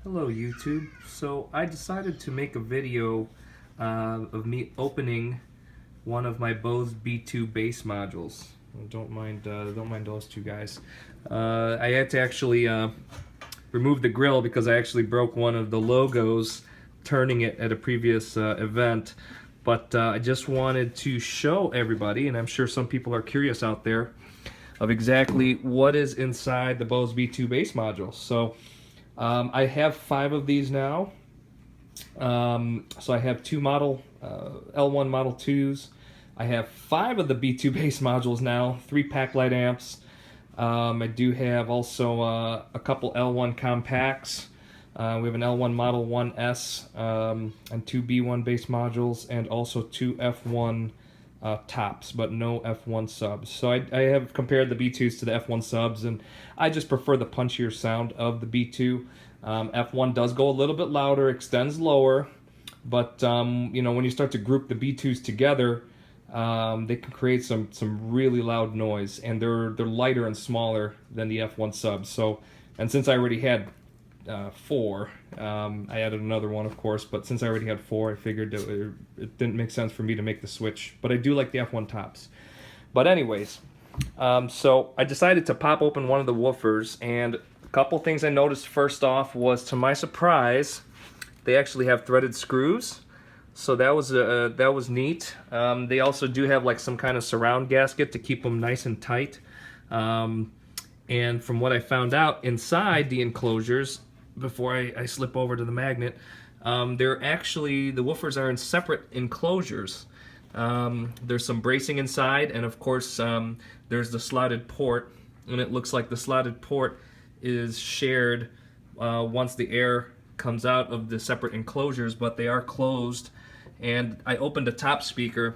Hello YouTube. So I decided to make a video of me opening one of my Bose B2 bass modules. Don't mind those two guys. I had to actually remove the grill because I actually broke one of the logos turning it at a previous event. But I just wanted to show everybody, and I'm sure some people are curious out there, of exactly what is inside the Bose B2 bass module. So I have 5 of these now. So I have 2 model L1 Model 2s. I have 5 of the B2 bass modules now, 3 pack light amps. I do have also a couple L1 compacts. We have an L1 Model 1S and 2 B1 bass modules, and also 2 F1 tops, but no F1 subs. So I have compared the B2s to the F1 subs, and I just prefer the punchier sound of the B2. F1 does go a little bit louder, extends lower, but you know, when you start to group the B2s together, they can create some really loud noise, and they're lighter and smaller than the F1 subs. So, and since I already had 4, I added another one, of course, but since I already had 4, I figured it didn't make sense for me to make the switch. But I do like the F1 tops. But anyways, so I decided to pop open one of the woofers, and a couple things I noticed first off was, to my surprise, they actually have threaded screws. So that was neat. They also do have like some kind of surround gasket to keep them nice and tight. And from what I found out inside the enclosures, before I slip over to the magnet, they're actually, the woofers are in separate enclosures. There's some bracing inside, and of course there's the slotted port, and it looks like the slotted port is shared once the air comes out of the separate enclosures, but they are closed. And I opened the top speaker.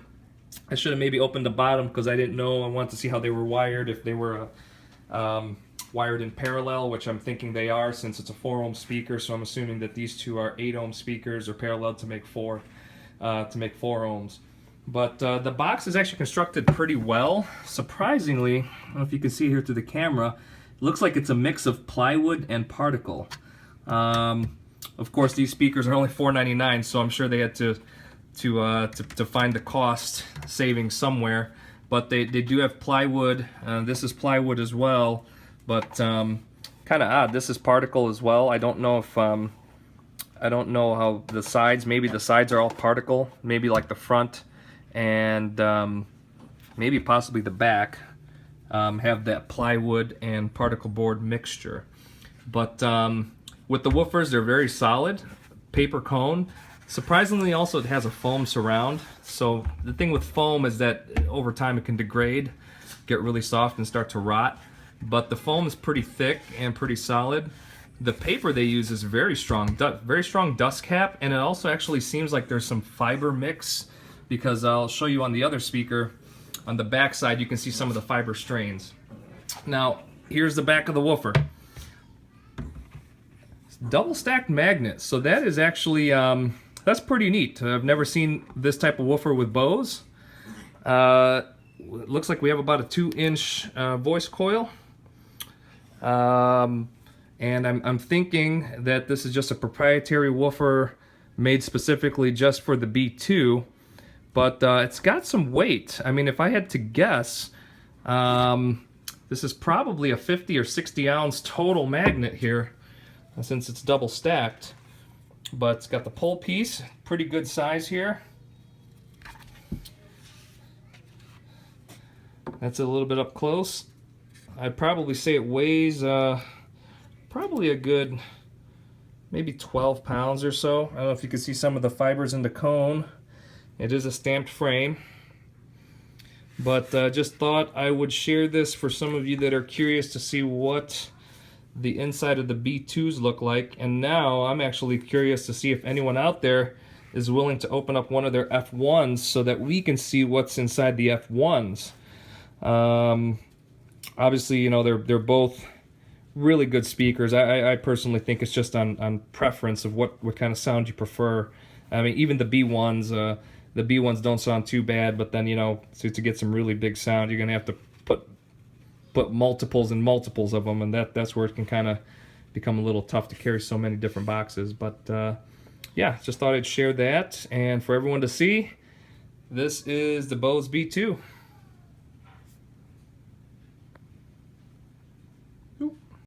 I should have maybe opened the bottom because I didn't know. I wanted to see how they were wired, if they were wired in parallel, which I'm thinking they are, since it's a 4 ohm speaker. So I'm assuming that these two are 8 ohm speakers, or parallel to make 4 ohms. But the box is actually constructed pretty well. Surprisingly, I don't know if you can see here through the camera, it looks like it's a mix of plywood and particle. Of course, these speakers are only $4.99, so I'm sure they had to find the cost saving somewhere. But they do have plywood. This is plywood as well, but kind of odd. This is particle as well. I don't know if I don't know how the sides. Maybe the sides are all particle. Maybe like the front and maybe possibly the back have that plywood and particle board mixture. But with the woofers, they're very solid. Paper cone. Surprisingly, also it has a foam surround. So the thing with foam is that over time it can degrade, get really soft, and start to rot. But the foam is pretty thick and pretty solid. The paper they use is very strong dust cap, and it also actually seems like there's some fiber mix, because I'll show you on the other speaker, on the back side, you can see some of the fiber strains. Now, here's the back of the woofer. Double stacked magnet, so that is actually that's pretty neat. I've never seen this type of woofer with Bose. It looks like we have about a 2-inch voice coil, and I'm thinking that this is just a proprietary woofer made specifically just for the B2, but it's got some weight. I mean, if I had to guess, this is probably a 50 or 60 ounce total magnet here, since it's double stacked. But it's got the pole piece, pretty good size here. That's a little bit up close. I'd probably say it weighs probably a good maybe 12 pounds or so. I don't know if you can see some of the fibers in the cone. It is a stamped frame. But just thought I would share this for some of you that are curious to see what the inside of the B2s look like. And now I'm actually curious to see if anyone out there is willing to open up one of their F1s so that we can see what's inside the F1s. Obviously, you know, they're both really good speakers. I personally think it's just on preference of what kind of sound you prefer. I mean, even the B1s don't sound too bad, but then, you know, to get some really big sound, you're gonna have to put multiples and multiples of them, and that's where it can kind of become a little tough to carry so many different boxes. But yeah, just thought I'd share that, and for everyone to see, this is the Bose B2.